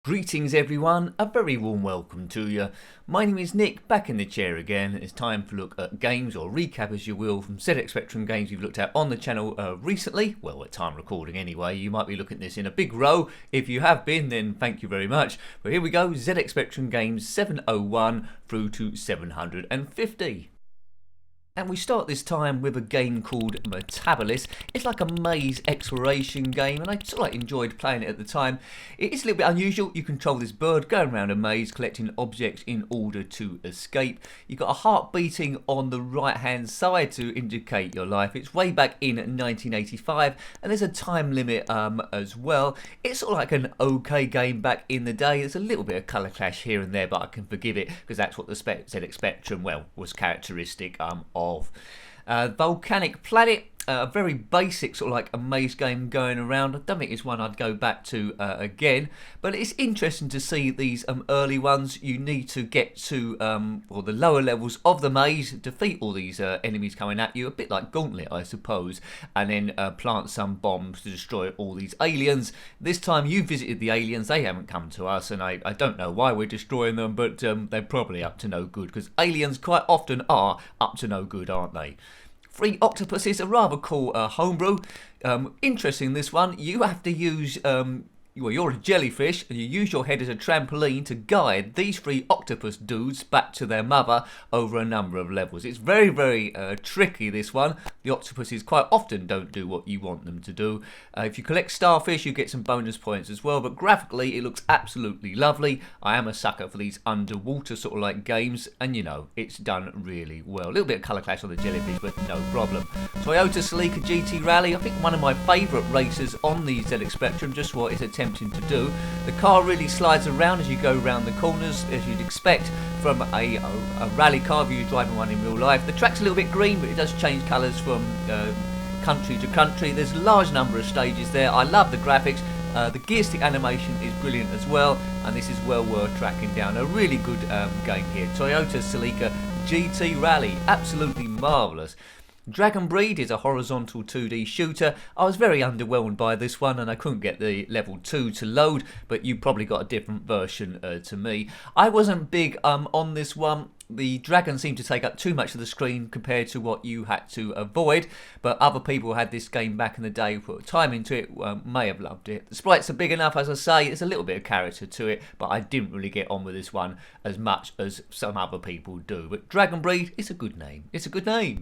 Greetings everyone, a very warm welcome to you. My name is Nick, back in the chair again. It's time to look at games, or recap as you will, from ZX Spectrum games we've looked at on the channel recently. Well, at time recording anyway. You might be looking at this in a big row. If you have been, then thank you very much. But here we go, ZX Spectrum games 701 through to 750. And we start this time with a game called METABOLIS. It's like a maze exploration game, and I sort of enjoyed playing it at the time. It is a little bit unusual. You control this bird going around a maze, collecting objects in order to escape. You've got a heart beating on the right-hand side to indicate your life. It's way back in 1985, and there's a time limit as well. It's sort of like an okay game back in the day. There's a little bit of colour clash here and there, but I can forgive it because that's what the ZX Spectrum, well, was characteristic of. Volcanic Planet, a very basic sort of like a maze game going around. I don't think it's one I'd go back to again, but it's interesting to see these early ones. You need to get to or the lower levels of the maze, defeat all these enemies coming at you, a bit like Gauntlet I suppose, and then plant some bombs to destroy all these aliens. This time you visited the aliens, they haven't come to us, and I don't know why we're destroying them, but they're probably up to no good, because aliens quite often are up to no good, aren't they? Free Octopuses, a rather cool homebrew. Interesting, this one. You have to use, well, you're a jellyfish, and you use your head as a trampoline to guide these three octopus dudes back to their mother over a number of levels. It's very, very tricky, this one. The octopuses quite often don't do what you want them to do. If you collect starfish, you get some bonus points as well, but graphically, it looks absolutely lovely. I am a sucker for these underwater sort of like games, and you know, it's done really well. A little bit of colour clash on the jellyfish, but no problem. Toyota Celica GT Rally, I think one of my favourite racers on the ZX Spectrum, just what it's attempting to do. The car really slides around as you go around the corners, as you'd expect from a rally car if you're driving one in real life. The track's a little bit green, but it does change colours from country to country. There's a large number of stages there. I love the graphics. The gear stick animation is brilliant as well, and this is well worth tracking down. A really good game here. Toyota Celica GT Rally, absolutely marvellous. Dragon Breed is a horizontal 2D shooter. I was very underwhelmed by this one, and I couldn't get the level 2 to load, but you probably got a different version to me. I wasn't big on this one. The dragon seemed to take up too much of the screen compared to what you had to avoid, but other people had this game back in the day, put time into it, may have loved it. The sprites are big enough, as I say, there's a little bit of character to it, but I didn't really get on with this one as much as some other people do. But Dragon Breed, it's a good name. It's a good name.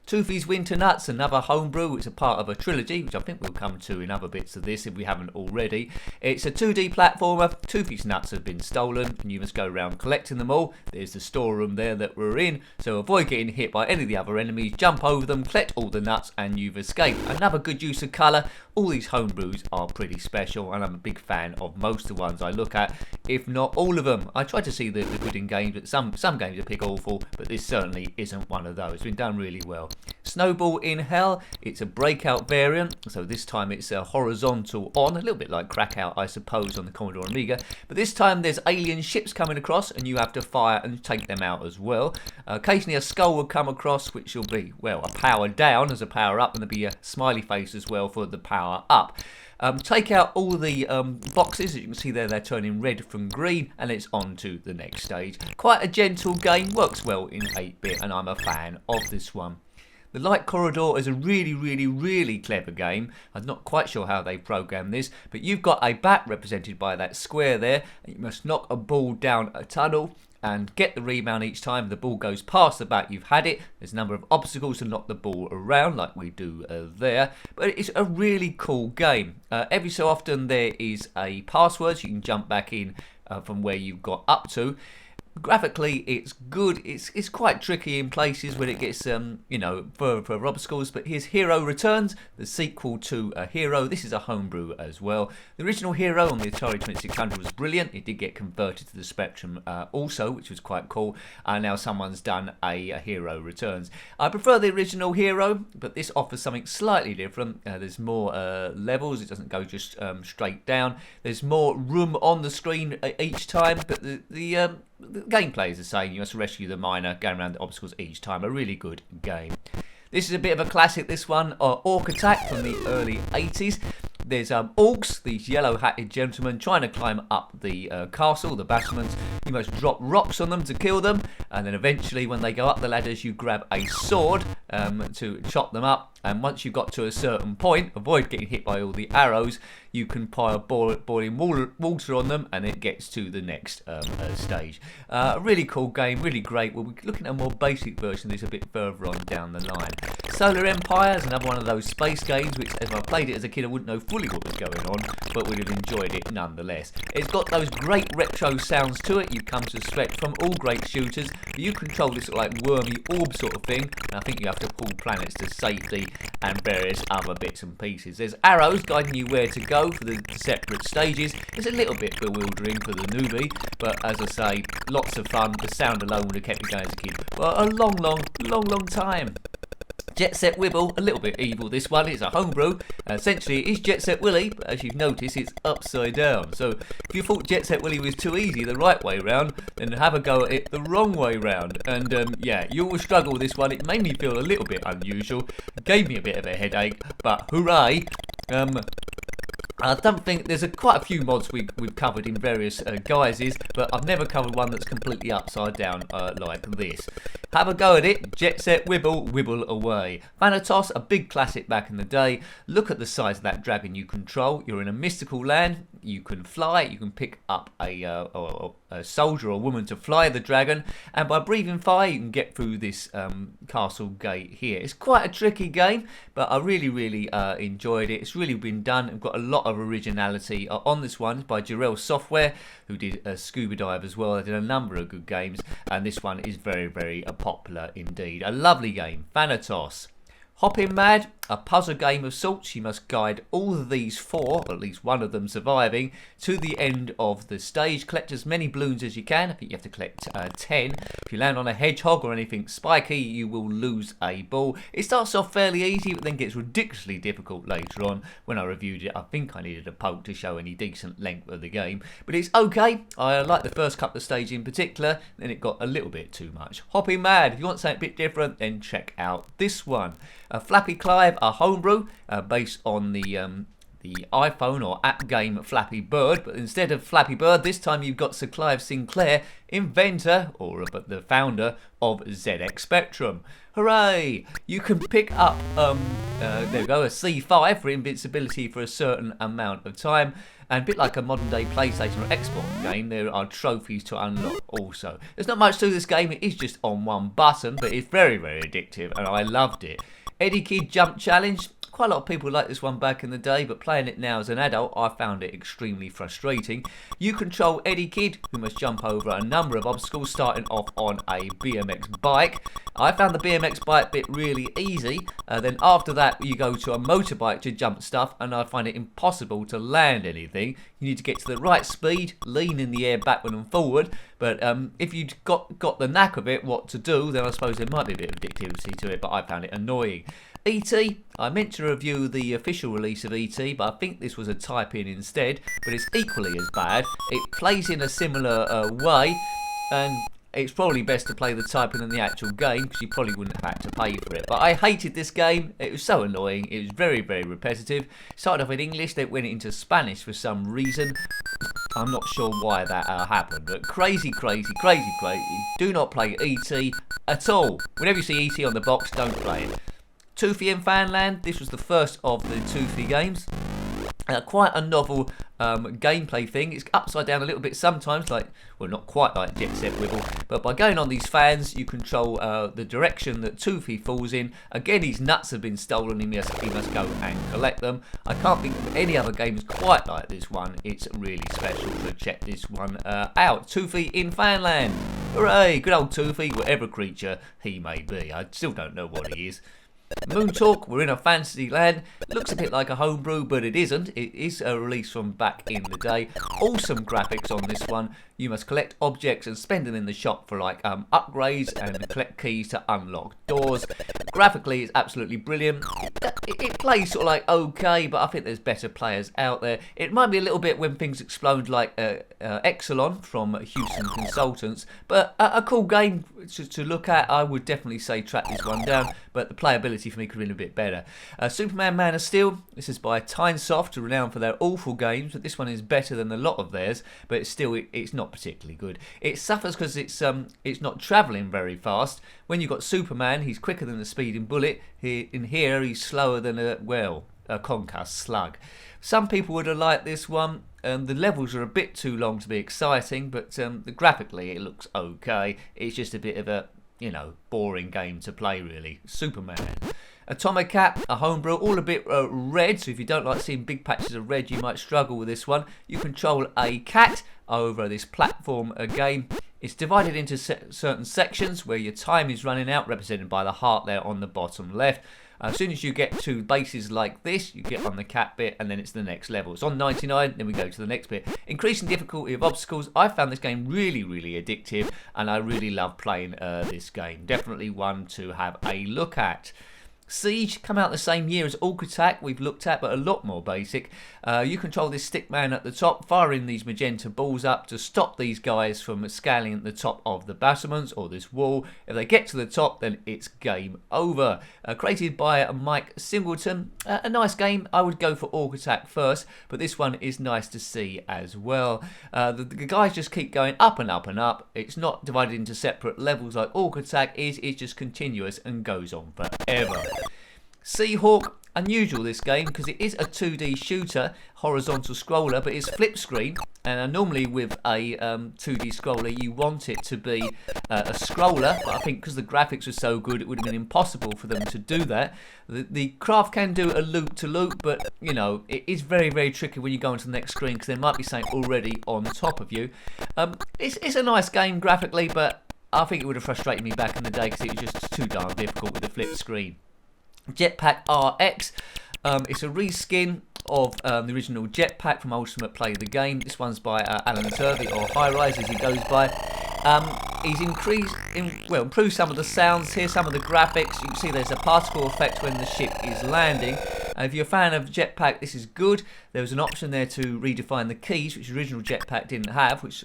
TOOFY'S Winter Nuts, another homebrew. It's a part of a trilogy, which I think we'll come to in other bits of this if we haven't already. It's a 2D platformer. TOOFY'S nuts have been stolen, and you must go around collecting them all. There's the storeroom there that we're in, so avoid getting hit by any of the other enemies. Jump over them, collect all the nuts, and you've escaped. Another good use of colour. All these homebrews are pretty special, and I'm a big fan of most of the ones I look at, if not all of them. I try to see the good in games, but some games are pick awful, but this certainly isn't one of those. It's been done really well. Snowball in Hell, it's a breakout variant, so this time it's a horizontal on, a little bit like Crackout I suppose on the Commodore Amiga, but this time there's alien ships coming across and you have to fire and take them out as well. Occasionally a skull will come across, which will be, well, a power down as a power up, and there'll be a smiley face as well for the power up. Take out all the boxes, as you can see there, they're turning red from green, and it's on to the next stage. Quite a gentle game, works well in 8-bit, and I'm a fan of this one. The Light Corridor is a really, really, really clever game. I'm not quite sure how they programmed this, but you've got a bat represented by that square there, and you must knock a ball down a tunnel and get the rebound each time the ball goes past the bat. You've had it. There's a number of obstacles to knock the ball around like we do there, but it's a really cool game. Every so often there is a password, so you can jump back in from where you've got up to. Graphically, it's good. It's quite tricky in places when it gets, you know, for obstacles. But here's Hero Returns, the sequel to Hero. This is a homebrew as well. The original Hero on the Atari 2600 was brilliant. It did get converted to the Spectrum also, which was quite cool. And now someone's done a Hero Returns. I prefer the original Hero, but this offers something slightly different. There's more levels. It doesn't go just straight down. There's more room on the screen each time, but the gameplay is the same. You must rescue the miner, going around the obstacles each time. A really good game. This is a bit of a classic, this one, Orc Attack from the early 80s. there's orcs, these yellow-hatted gentlemen, trying to climb up the castle, the battlements. You must drop rocks on them to kill them, and then eventually when they go up the ladders you grab a sword to chop them up. And once you've got to a certain point, avoid getting hit by all the arrows, you can pile boiling water on them and it gets to the next stage. A really cool game, really great. We'll be looking at a more basic version of this a bit further on down the line. Solar Empire is another one of those space games which, if I played it as a kid, I wouldn't know fully what was going on, but would have enjoyed it nonetheless. It's got those great retro sounds to it you come to expect from all great shooters. You control this sort of like wormy orb sort of thing, and I think you have to pull planets to safety and various other bits and pieces. There's arrows guiding you where to go for the separate stages. It's a little bit bewildering for the newbie, but as I say, lots of fun. The sound alone would have kept me going as a kid for a long time. Jet Set Wibble, a little bit evil this one. It's a homebrew. Essentially it is Jet Set Willy, but as you've noticed it's upside down. So if you thought Jet Set Willy was too easy the right way round, then have a go at it the wrong way round. And yeah, you will struggle with this one. It made me feel a little bit unusual. It gave me a bit of a headache, but hooray. I don't think there's quite a few mods we've covered in various guises, but I've never covered one that's completely upside down like this. Have a go at it. Jet Set Wibble, wibble away. THANATOS, a big classic back in the day. Look at the size of that dragon you control. You're in a mystical land. You can fly. You can pick up a soldier or woman to fly the dragon, and by breathing fire you can get through this castle gate here. It's quite a tricky game, but I really enjoyed it. It's really been done. I've got a lot of originality on this one. It's by Jarrell Software, who did Scuba Dive as well. They did a number of good games, and this one is very popular indeed. A lovely game, THANATOS. Hoppin' Mad, a puzzle game of sorts. You must guide all of these four, or at least one of them surviving, to the end of the stage. Collect as many balloons as you can. I think you have to collect 10. If you land on a hedgehog or anything spiky, you will lose a ball. It starts off fairly easy, but then gets ridiculously difficult later on. When I reviewed it, I think I needed a poke to show any decent length of the game. But it's okay. I like the first couple of stages in particular, then it got a little bit too much. Hoppin' Mad, if you want something a bit different, then check out this one. Flappy CLIVE, a homebrew based on the iPhone or app game Flappy Bird, but instead of Flappy Bird, this time you've got Sir Clive Sinclair, inventor or the founder of ZX Spectrum. Hooray! You can pick up there we go, a C5 for invincibility for a certain amount of time. And a bit like a modern day PlayStation or Xbox game, there are trophies to unlock also. There's not much to this game, it is just on one button, but it's very addictive and I loved it. ATIC Jump Challenge. Quite a lot of people liked this one back in the day, but playing it now as an adult, I found it extremely frustrating. You control Eddie Kid, who must jump over a number of obstacles, starting off on a BMX bike. I found the BMX bike bit really easy. Then after that, you go to a motorbike to jump stuff, and I find it impossible to land anything. You need to get to the right speed, lean in the air backward and forward. But if you've got the knack of it, what to do, then I suppose there might be a bit of addictivity to it, but I found it annoying. E.T. I meant to review the official release of E.T., but I think this was a type-in instead, but it's equally as bad. It plays in a similar way, and it's probably best to play the type-in in the actual game, because you probably wouldn't have had to pay for it. But I hated this game. It was so annoying. It was very repetitive. It started off in English, then went into Spanish for some reason. I'm not sure why that happened, but crazy. Do not play E.T. at all. Whenever you see E.T. on the box, don't play it. Toofy in Fanland, this was the first of the Toofy games. Quite a novel gameplay thing. It's upside down a little bit sometimes, like, well, not quite like Jet Set Wibble, but by going on these fans, you control the direction that Toofy falls in. Again, his nuts have been stolen, he must go and collect them. I can't think of any other games quite like this one. It's really special, so check this one out. Toofy in Fanland. Hooray, good old Toofy, whatever creature he may be. I still don't know what he is. MOONTORC, we're in a fantasy land. Looks a bit like a homebrew, but it isn't. It is a release from back in the day. Awesome graphics on this one. You must collect objects and spend them in the shop for like upgrades and collect keys to unlock doors. Graphically, it's absolutely brilliant. it plays sort of like okay, but I think there's better players out there. It might be a little bit When Things Explode, like Exelon from Houston Consultants, but a cool game to look at. I would definitely say track this one down, but the playability for me could have been a bit better. Superman Man of Steel, this is by Tynesoft, renowned for their awful games, but this one is better than a lot of theirs, but it's not particularly good. It suffers because it's not travelling very fast. When you've got Superman, he's quicker than a speeding bullet. In here, he's slower than a concussed slug. Some people would have liked this one. The levels are a bit too long to be exciting, but graphically it looks okay. It's just a bit of a, boring game to play, really. Superman. ATOMICAT, a homebrew, all a bit red, so if you don't like seeing big patches of red, you might struggle with this one. You control a cat over this platform game. It's divided into certain sections where your time is running out, represented by the heart there on the bottom left. As soon as you get to bases like this, you get on the cat bit, and then it's the next level. It's on 99, then we go to the next bit. Increasing difficulty of obstacles. I found this game really, really addictive, and I really love playing this game. Definitely one to have a look at. Siege, come out the same year as ATAC, we've looked at, but a lot more basic. You control this stick man at the top, firing these magenta balls up to stop these guys from scaling at the top of the battlements or this wall. If they get to the top, then it's game over. Created by Mike Singleton. A nice game. I would go for ATAC first, but this one is nice to see as well. The guys just keep going up and up and up. It's not divided into separate levels like ATAC is. It's just continuous and goes on forever. SEAHAWK, unusual this game because it is a 2D shooter, horizontal scroller, but it's flip screen, and normally with a 2D scroller you want it to be a scroller, but I think because the graphics were so good it would have been impossible for them to do that. The craft can do a loop to loop, but it is very, very tricky when you go into the next screen because there might be something already on top of you. It's a nice game graphically, but I think it would have frustrated me back in the day because it was just too darn difficult with the flip screen. Jetpack RX, it's a reskin of the original Jetpack from Ultimate Play the Game. This one's by Alan Turvey, or High Rise as he goes by. He's improved some of the sounds here, some of the graphics. You can see there's a particle effect when the ship is landing. If you're a fan of Jetpack, this is good. There was an option there to redefine the keys, which the original Jetpack didn't have, which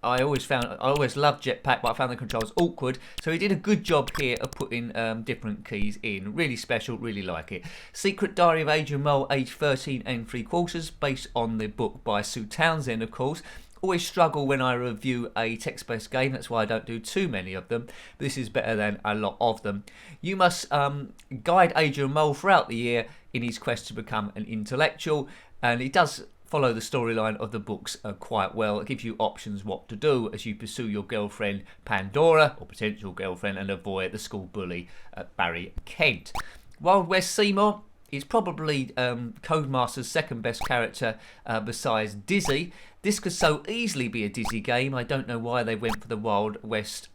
I always loved Jetpack, but I found the controls awkward. So he did a good job here of putting different keys in. Really special, really like it. Secret Diary of Adrian Mole, age 13 and 3/4, based on the book by Sue Townsend, of course. Always struggle when I review a text-based game, that's why I don't do too many of them. But this is better than a lot of them. You must guide Adrian Mole throughout the year in his quest to become an intellectual, and he does follow the storyline of the books quite well. It gives you options what to do as you pursue your girlfriend Pandora, or potential girlfriend, and avoid the school bully Barry Kent. Wild West Seymour is probably Codemaster's second best character besides Dizzy. This could so easily be a Dizzy game. I don't know why they went for the Wild West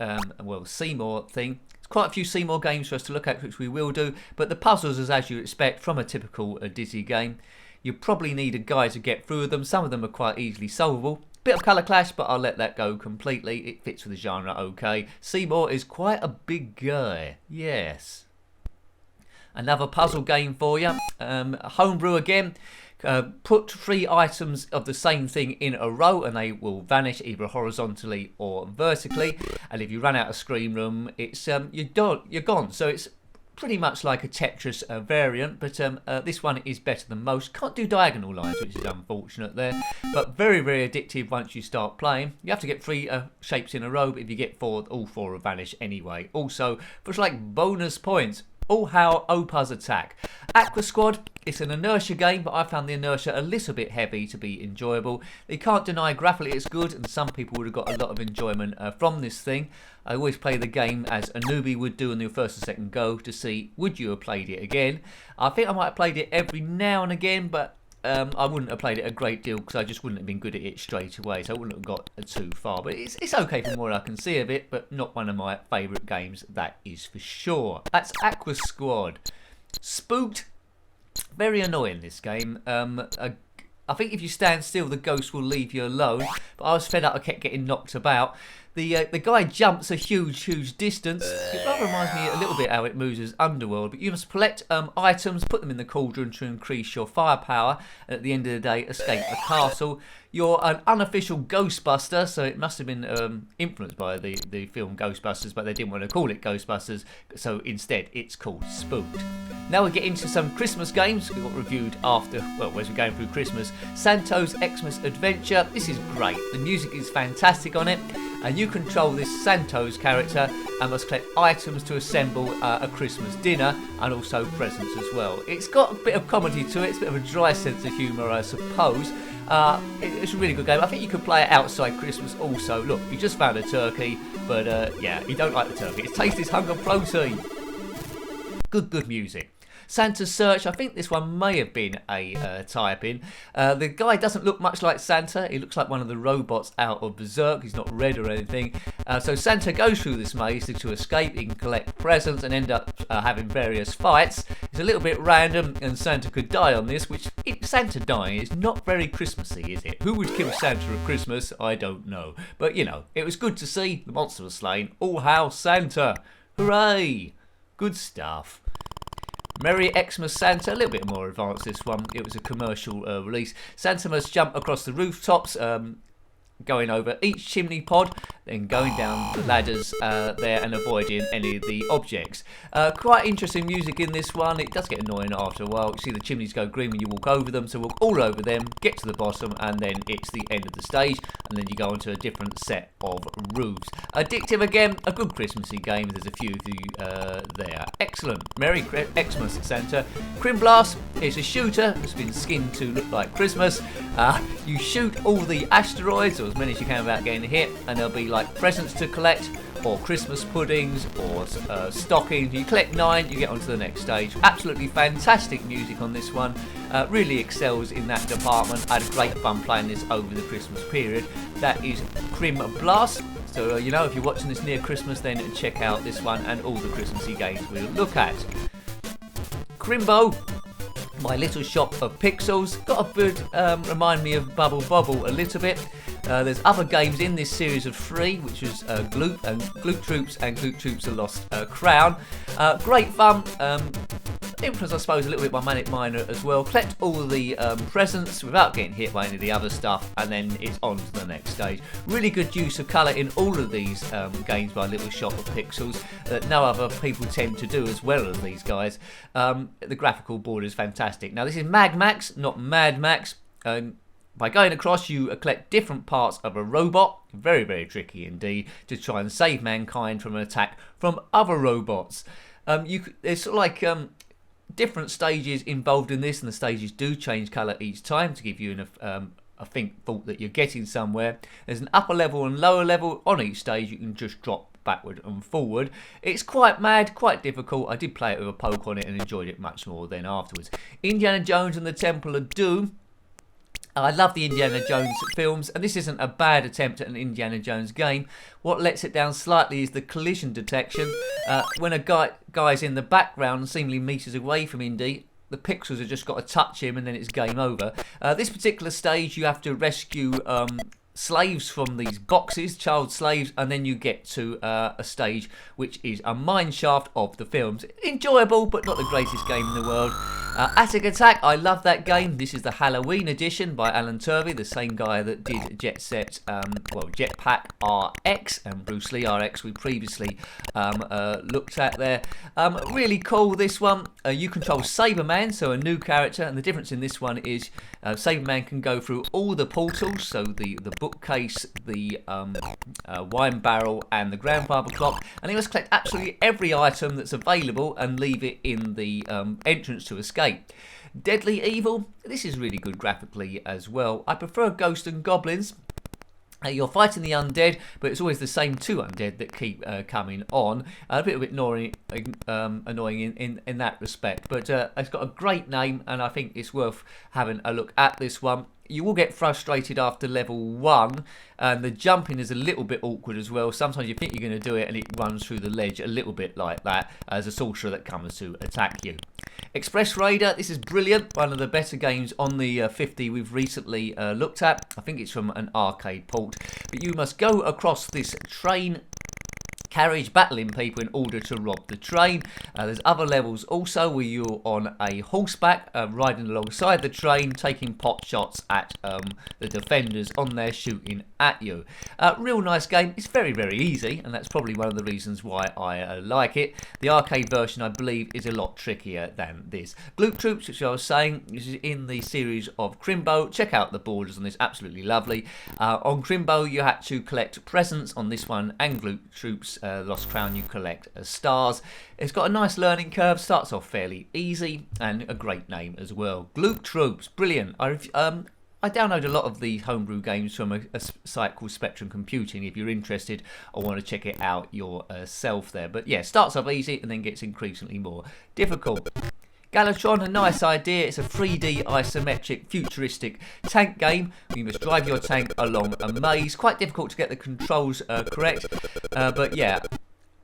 Seymour thing. There's quite a few Seymour games for us to look at, which we will do, but the puzzles is as you expect from a typical Dizzy game. You probably need a guide to get through them. Some of them are quite easily solvable. Bit of colour clash, but I'll let that go completely. It fits with the genre okay. Seymour is quite a big guy. Yes. Another puzzle game for you. Homebrew again. Put 3 items of the same thing in a row and they will vanish either horizontally or vertically. And if you run out of screen room, it's you're gone. So it's pretty much like a Tetris variant, but this one is better than most. Can't do diagonal lines, which is unfortunate there, but very, very addictive once you start playing. You have to get 3 shapes in a row, but if you get 4, all 4 will vanish anyway. Also, for like bonus points, all how OPUS attack. AQUASQUAD, it's an inertia game, but I found the inertia a little bit heavy to be enjoyable. You can't deny graphically it's good, and some people would have got a lot of enjoyment from this thing. I always play the game as a newbie would do on your first and second go to see would you have played it again. I think I might have played it every now and again, but I wouldn't have played it a great deal because I just wouldn't have been good at it straight away, so I wouldn't have got too far. But it's okay from what I can see of it, but not one of my favourite games, that is for sure. That's AQUASQUAD. Spooked, very annoying this game. I think if you stand still, the ghost will leave you alone. But I was fed up, I kept getting knocked about. The guy jumps a huge distance. It rather reminds me a little bit how it moves as Underworld, but you must collect items, put them in the cauldron to increase your firepower, and at the end of the day escape the castle. You're an unofficial Ghostbuster, so it must have been influenced by the film Ghostbusters, but they didn't want to call it Ghostbusters, so instead it's called Spooked. Now we get into some Christmas games. We got reviewed after, well, as we're going through Christmas. Santos XMAS Adventure. This is great. The music is fantastic on it, and you control this Santos character and must collect items to assemble a Christmas dinner and also presents as well. It's got a bit of comedy to it. It's a bit of a dry sense of humour, I suppose. It's a really good game. I think you could play it outside Christmas also. Look, you just found a turkey, but yeah, you don't like the turkey. It's taste is hunger protein. Good music. Santa's Search, I think this one may have been a type-in. The guy doesn't look much like Santa. He looks like one of the robots out of Berserk. He's not red or anything. So Santa goes through this maze to escape. He can collect presents and end up having various fights. It's a little bit random, and Santa could die on this, which Santa dying is not very Christmassy, is it? Who would kill Santa at Christmas? I don't know. But, you know, it was good to see. The monster was slain. All hail Santa. Hooray. Good stuff. Merry Xmas Santa, a little bit more advanced this one. It was a commercial release. Santa must jump across the rooftops, going over each chimney pod, then going down the ladders there and avoiding any of the objects. Quite interesting music in this one. It does get annoying after a while. You see the chimneys go green when you walk over them, so walk all over them, get to the bottom, and then it's the end of the stage, and then you go onto a different set of roofs. Addictive again, a good Christmassy game. There's a few of you there. Excellent. Merry Xmas Santa. Crim Blast is a shooter that's been skinned to look like Christmas. You shoot all the asteroids, or as many as you can without getting hit, and there'll be like presents to collect, or Christmas puddings, or stockings. You collect 9, you get onto the next stage. Absolutely fantastic music on this one. Really excels in that department. I had great fun playing this over the Christmas period. That is Crim Blast. So you know, if you're watching this near Christmas, then check out this one and all the Christmassy games we'll look at. Crimbo, my little shop of pixels. Got a good, remind me of Bubble Bobble a little bit. There's other games in this series of 3, which was Gloop Troops and Gloop Troops: The Lost Crown. Great fun. Influenced, I suppose, a little bit by Manic Miner as well. Collect all the presents without getting hit by any of the other stuff, and then it's on to the next stage. Really good use of colour in all of these games by Little Shop of Pixels that no other people tend to do as well as these guys. The graphical board is fantastic. Now, this is Mag Max, not Mad Max. By going across, you collect different parts of a robot, very tricky indeed, to try and save mankind from an attack from other robots. There's sort of like different stages involved in this, and the stages do change colour each time to give you a thought that you're getting somewhere. There's an upper level and lower level. On each stage you can just drop backward and forward. It's quite mad, quite difficult. I did play it with a poke on it and enjoyed it much more then afterwards. Indiana Jones and the Temple of Doom. I love the Indiana Jones films, and this isn't a bad attempt at an Indiana Jones game. What lets it down slightly is the collision detection. When a guy's in the background, seemingly meters away from Indy, the pixels have just got to touch him and then it's game over. This particular stage, you have to rescue slaves from these boxes, child slaves, and then you get to a stage which is a mine shaft of the films. Enjoyable, but not the greatest game in the world. ATIC Attack, I love that game. This is the Halloween edition by Alan Turvey, the same guy that did Jetpack RX and Bruce Lee RX we previously looked at there. Really cool, this one. You control Saberman, so a new character, and the difference in this one is Saberman can go through all the portals, so the bookcase, the wine barrel, and the grandfather clock, and he must collect absolutely every item that's available and leave it in the entrance to escape. Deadly Evil, this is really good graphically as well. I prefer Ghosts and Goblins. You're fighting the undead, but it's always the same 2 undead that keep coming on. A bit annoying in that respect, but it's got a great name, and I think it's worth having a look at this one. You will get frustrated after level 1, and the jumping is a little bit awkward as well. Sometimes you think you're going to do it, and it runs through the ledge a little bit like that as a sorcerer that comes to attack you. Express Raider, this is brilliant, one of the better games on the 50 we've recently looked at. I think it's from an arcade port. But you must go across this train carriage battling people in order to rob the train. There's other levels also where you're on a horseback riding alongside the train, taking pot shots at the defenders on there shooting at you. Real nice game. It's very, very easy, and that's probably one of the reasons why I like it. The arcade version, I believe, is a lot trickier than this. Gloop Troops, which I was saying, this is in the series of Crimbo. Check out the borders on this, absolutely lovely. On Crimbo, you had to collect presents. On this one, and Gloop Troops, Lost Crown, you collect stars. It's got a nice learning curve, starts off fairly easy, and a great name as well. Gloop Troops, brilliant. I download a lot of the homebrew games from a site called Spectrum Computing if you're interested or want to check it out yourself there. But yeah, starts off easy and then gets increasingly more difficult. GALLETRON, a nice idea. It's a 3D isometric futuristic tank game. You must drive your tank along a maze. Quite difficult to get the controls correct, but yeah.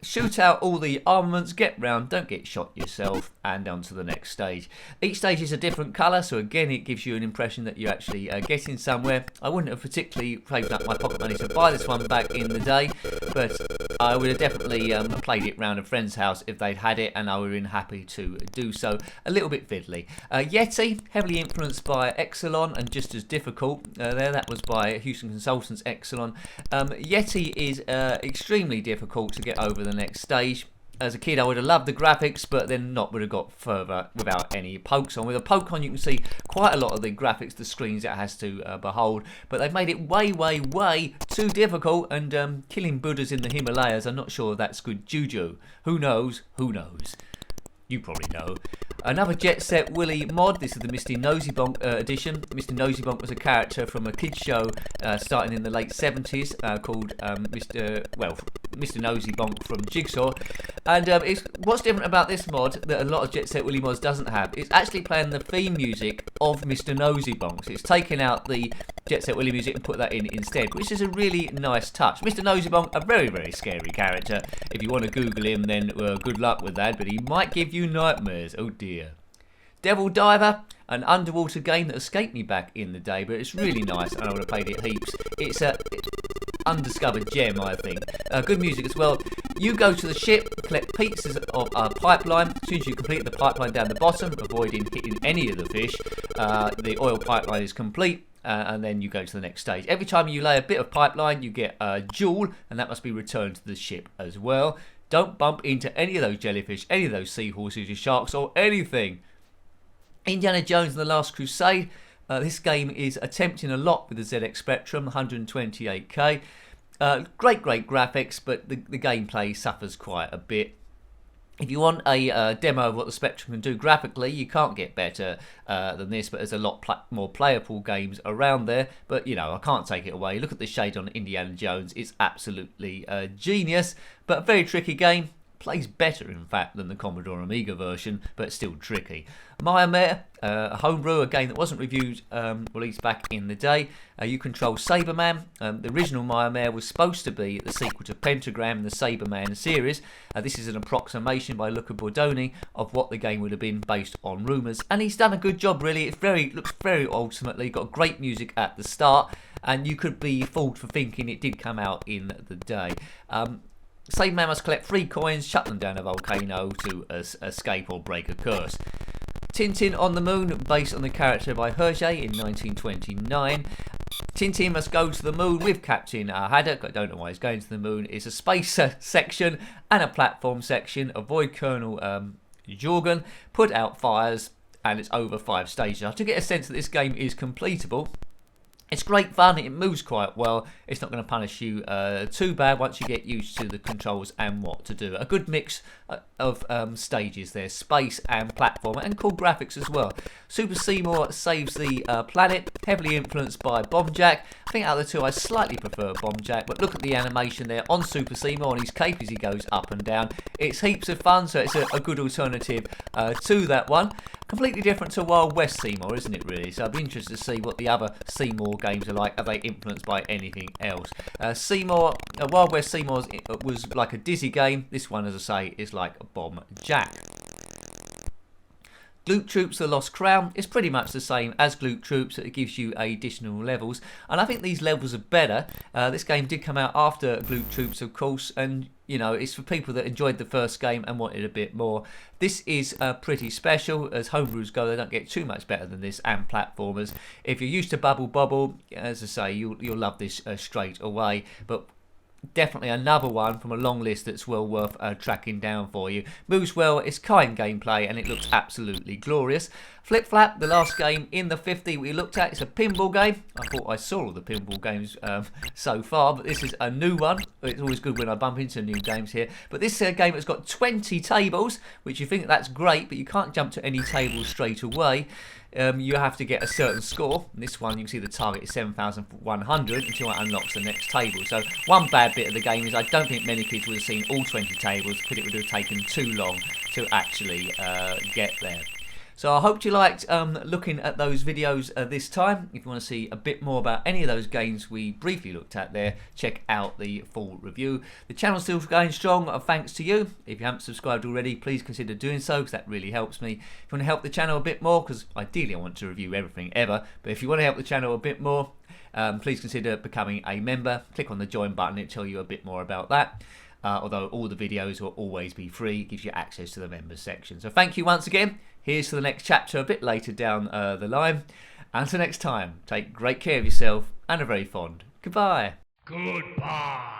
Shoot out all the armaments, get round, don't get shot yourself, and on to the next stage. Each stage is a different colour, so again it gives you an impression that you're actually getting somewhere. I wouldn't have particularly saved up my pocket money to buy this one back in the day, but I would have definitely played it round a friend's house if they'd had it, and I would have been happy to do so. A little bit fiddly. YETI, heavily influenced by Exelon and just as difficult. That was by Houston Consultants Exelon. YETI is extremely difficult to get over the next stage. As a kid I would have loved the graphics, but then would have got further without any pokes on. With a poke on you can see quite a lot of the graphics, the screens it has to behold, but they've made it way too difficult, and killing Buddhas in the Himalayas, I'm not sure that's good juju. Who knows? Who knows? You probably know. Another Jet Set Willy mod. This is the Mr. NOSEYBONK edition. Mr. NOSEYBONK was a character from a kids show starting in the late 70s called Mr. NOSEYBONK from Jigsaw. And what's different about this mod that a lot of Jet Set Willy mods doesn't have, it's actually playing the theme music of Mr. NOSEYBONK. So it's taken out the Jet Set Willy music and put that in instead, which is a really nice touch. Mr. NOSEYBONK, a very scary character. If you want to Google him, then good luck with that, but he might give you nightmares. Oh dear. Devil Diver, an underwater game that escaped me back in the day, but it's really nice and I would have played it heaps. It's an undiscovered gem, I think. Good music as well. You go to the ship, collect pieces of a pipeline. As soon as you complete the pipeline down the bottom, avoiding hitting any of the fish, the oil pipeline is complete. And then you go to the next stage. Every time you lay a bit of pipeline, you get a jewel, and that must be returned to the ship as well. Don't bump into any of those jellyfish, any of those seahorses or sharks or anything. Indiana Jones and the Last Crusade. This game is attempting a lot with the ZX Spectrum, 128K. Great graphics, but the gameplay suffers quite a bit. If you want a demo of what the Spectrum can do graphically, you can't get better than this, but there's a lot more playable games around there. But, you know, I can't take it away. Look at the shade on Indiana Jones. It's absolutely genius, but a very tricky game. Plays better, in fact, than the Commodore Amiga version, but still tricky. MIRE, a homebrew, a game that wasn't released back in the day. You control Saberman. The original MIRE was supposed to be the sequel to Pentagram in the Saberman series. This is an approximation by Luca Bordoni of what the game would have been based on rumours, and he's done a good job, really. It looks very ultimately, got great music at the start, and you could be fooled for thinking it did come out in the day. Saberman must collect 3 coins, chuck them down a volcano to escape or break a curse. Tintin on the Moon, based on the character by Hergé in 1929. Tintin must go to the moon with Captain Haddock. I don't know why he's going to the moon. It's a space section and a platform section. Avoid Colonel Jorgen. Put out fires, and it's over 5 stages. I to get a sense that this game is completable. It's great fun, it moves quite well, it's not going to punish you too bad once you get used to the controls and what to do. A good mix of stages there, space and platform, and cool graphics as well. Super Seymour saves the planet, heavily influenced by Bomb Jack. I think out of the two I slightly prefer Bomb Jack, but look at the animation there on Super Seymour on his cape as he goes up and down. It's heaps of fun, so it's a good alternative to that one. Completely different to Wild West Seymour, isn't it, really? So I'd be interested to see what the other Seymour games are like. Are they influenced by anything else? Wild West Seymour was like a Dizzy game. This one, as I say, is like a Bomb Jack. Gloop Troops The Lost Crown is pretty much the same as Gloop Troops. It gives you additional levels, and I think these levels are better. This game did come out after Gloop Troops, of course, and you know, it's for people that enjoyed the first game and wanted a bit more. This is pretty special. As homebrews go, they don't get too much better than this, and platformers. If you're used to Bubble Bobble, as I say, you'll love this straight away. But definitely another one from a long list that's well worth tracking down for you. Moves well, it's kind gameplay, and it looks absolutely glorious. Flip Flap, the last game in the 50 we looked at, it's a pinball game. I thought I saw all the pinball games so far, but this is a new one. It's always good when I bump into new games here. But this game has got 20 tables, which you think that's great, but you can't jump to any tables straight away. You have to get a certain score. In this one, you can see the target is 7,100 until it unlocks the next table. So one bad bit of the game is I don't think many kids would have seen all 20 tables because it would have taken too long to actually get there. So I hope you liked looking at those videos this time. If you want to see a bit more about any of those games we briefly looked at there, check out the full review. The channel's still going strong, thanks to you. If you haven't subscribed already, please consider doing so, because that really helps me. If you want to help the channel a bit more, because ideally I want to review everything ever, but if you want to help the channel a bit more, please consider becoming a member. Click on the join button, it'll tell you a bit more about that. Although all the videos will always be free, it gives you access to the members section. So thank you once again. Here's to the next chapter a bit later down the line. Until next time, take great care of yourself and a very fond goodbye. Goodbye.